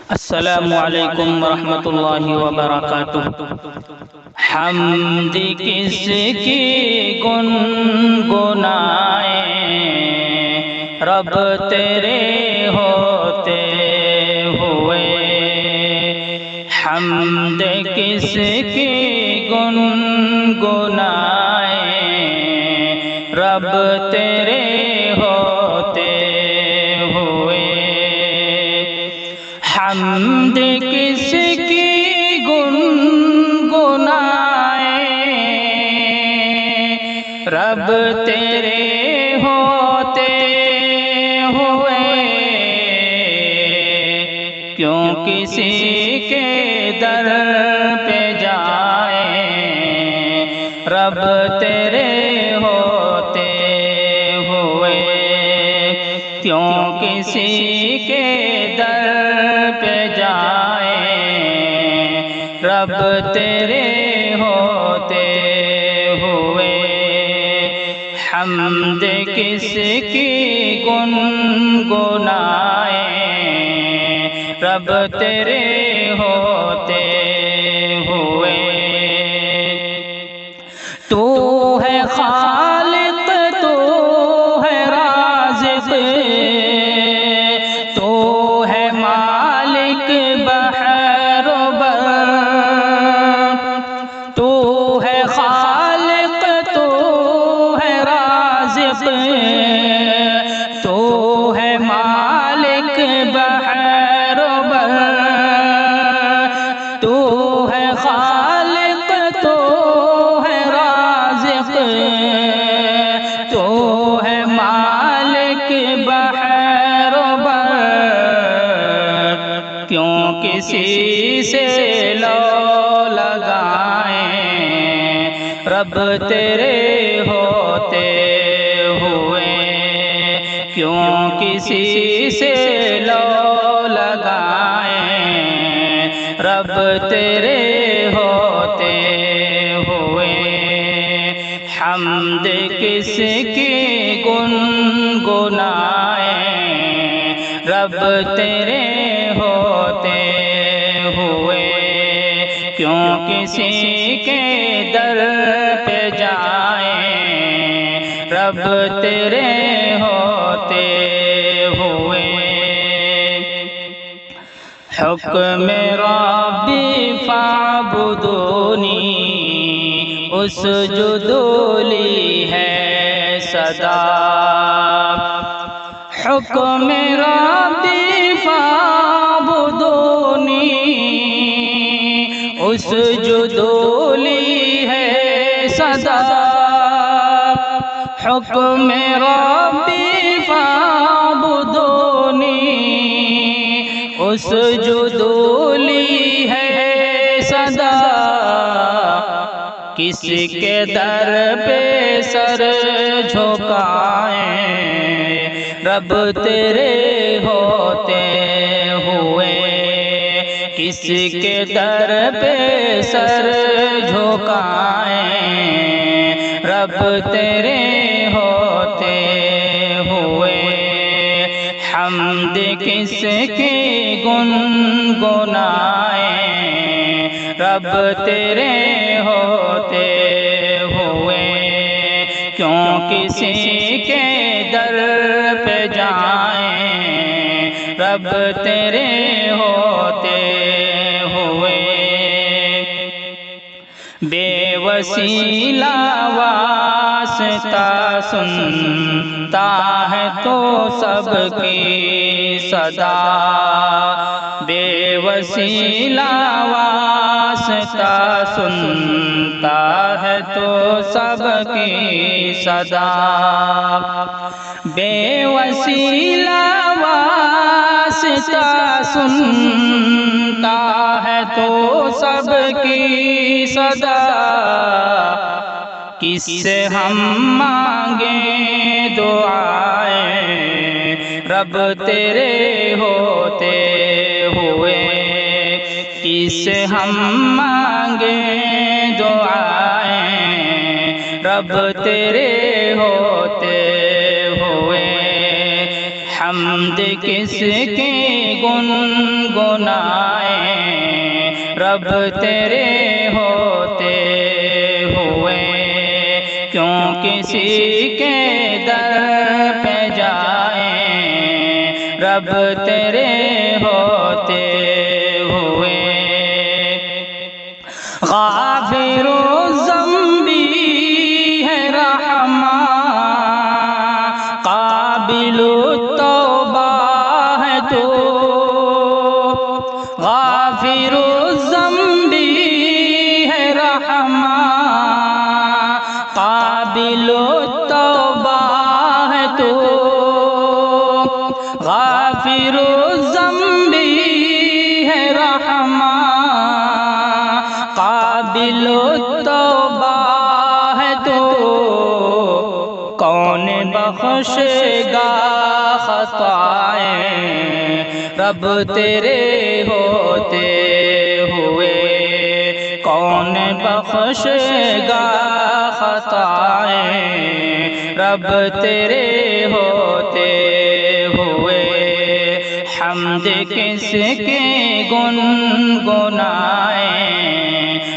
अस्सलामुअलैकुम वरहमतुल्लाहि वबरकातुह। हम्द किसकी गुनगुनाए रब तेरे होते हुए। हम्द किसकी गुनगुनाए रब तेरे होते हुए। हम्द किसकी गुनगुनाए रब तेरे होते हुए। क्यों किसी के दर पे जाए रब तेरे होते हुए। क्यों किसी के दर पे जाए रब तेरे होते हुए। हम्द किसकी गुनगुनाए रब तेरे होते हुए। तू है खालिक तू है राज़िक़ तू है मालिक बहर बर। तू है खालिक तू है राज़िक़ तू है मालिक बहर बर। तू है खालिक तू है राज़िक़ तू है मालिक बहर बर। क्यों किसी से लो लगाए रब तेरे होते हुए। क्यों किसी से लो लगाए रब तेरे होते हुए। हम्द किसकी गुनगुनाए रब तेरे होते हुए। क्यों किसी के दर पे जाए रब तेरे होते हुए। हुक्म रब्बी फ़अबुदूनी उसजुदूली है सदा। हुक्म रब्बी फ़अबुदूनी उसजुदूली है सदा। हुक्म रब्बी फ़अबुदूनी उसजुदूली है सदा। किसके दर पे सर झुकाए रब तेरे होते हुए। किसके दर पे सर झुकाए रब तेरे होते हुए। हम्द किसकी गुनगुनाए रब तेरे होते हुए। क्यों किसी के दर पे जाए रब तेरे होते हुए। बेवसीला वास्ता सुनता है तो सबकी सदा। बेवसीला वास्ता सुनता है तो सबकी सदा। बेवसीला वास्ता सुनता है तो सबकी सदा। किससे हम मांगे दुआएं रब तेरे होते हुए। किससे हम मांगे दुआएं रब तेरे होते हुए। हम्द किसकी गुनगुनाए रब तेरे होते हुए क्यों किसी के दर पे जाए रब तेरे होते हुए। गाफिरो ज़म्बी है रहमान काबिलु तौबा है तू। गाफिरो ज़म्बी है रहमान काबिलु तौबा है तू। गाफिरो ज़म्बी है रहमान काबिलो तौबा है तो कौन बख्शेगा खताएं रब तेरे होते हुए। कौन बख्शेगा खताएं रब तेरे होते हुए। हम्द किसके गुनगुनाए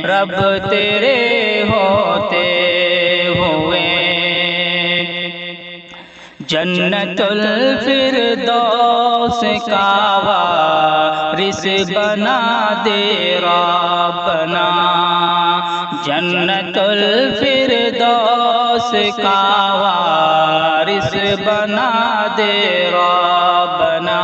रब तेरे होते हुए। जन्नतुल फिरदौस का वारिस बना दे रब्बना। जन्नतुल फिरदौस का वारिस बना दे रब्बना।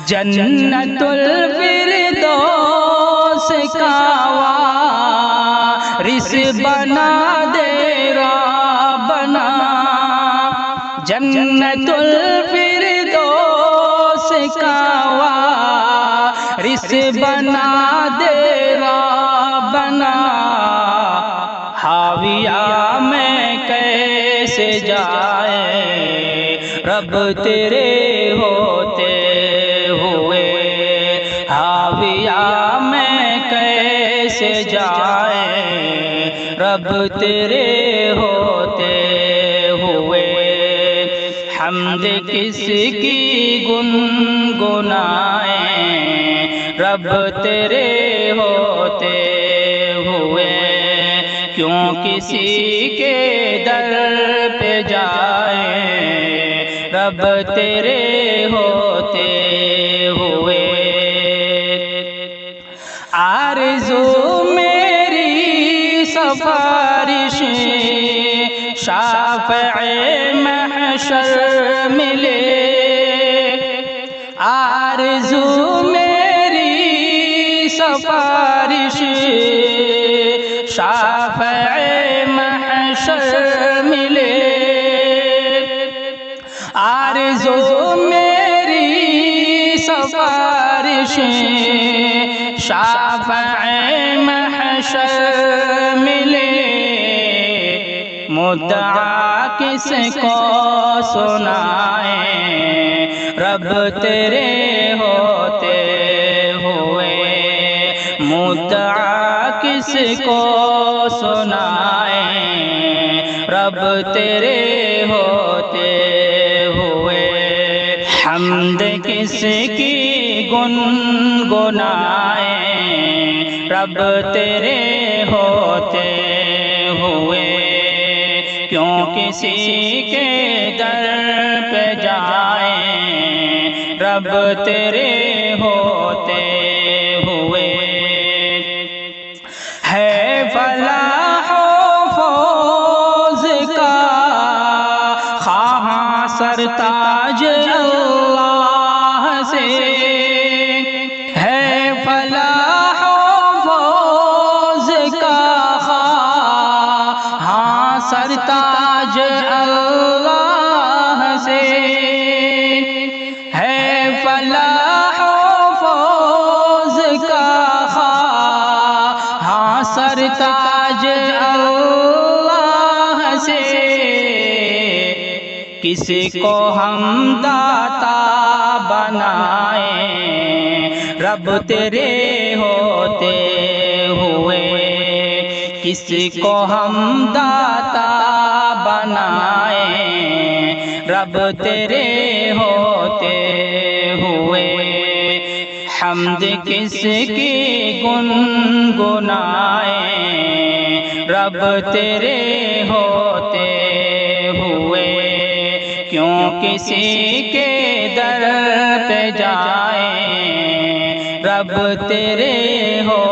जन्नतुल फिरदौस का वारिस बना दे रब्बना। जन्नतुल फिरदौस का वारिस बना दे रब्बना। हाविया में कैसे जाए रब तेरे होते हुए। हाविया में कैसे जाए रब तेरे होते हुए। हम्द किसकी गुनगुनाए रब तेरे होते हुए क्यों किसी के दर पे जाए रब तेरे होते हुए। आरज़ू मेरी सफारिश शाफ़िए महशर मिले। आरज़ू मेरी सफारिश शाफ़िए महशर मिले। आरज़ू मेरी सफारिश शाफ़िए महशर मिले। मुद्दा किसको सुनाए रब तेरे होते हुए। मुद्दा किसको सुनाए रब तेरे होते हुए। हम्द किसकी गुनगुनाए रब तेरे होते हुए क्यों किसी के दर पे जाए रब तेरे होते हुए। है फलाह फौज का ख़्वाह सरताज अल्लाह से। है फलाह फौज का ख़्वाह सरताज अल्लाह से। है फलाह फौज का ख़्वाह सरताज अल्लाह से। किसी को हम दाता बनाए रब तेरे होते हुए। किसी को हम दाता बनाए रब तेरे होते हुए। हम्द किसकी गुनगुनाए रब तेरे होते हुए, क्यों किसी के दर पे जाए रब तेरे हो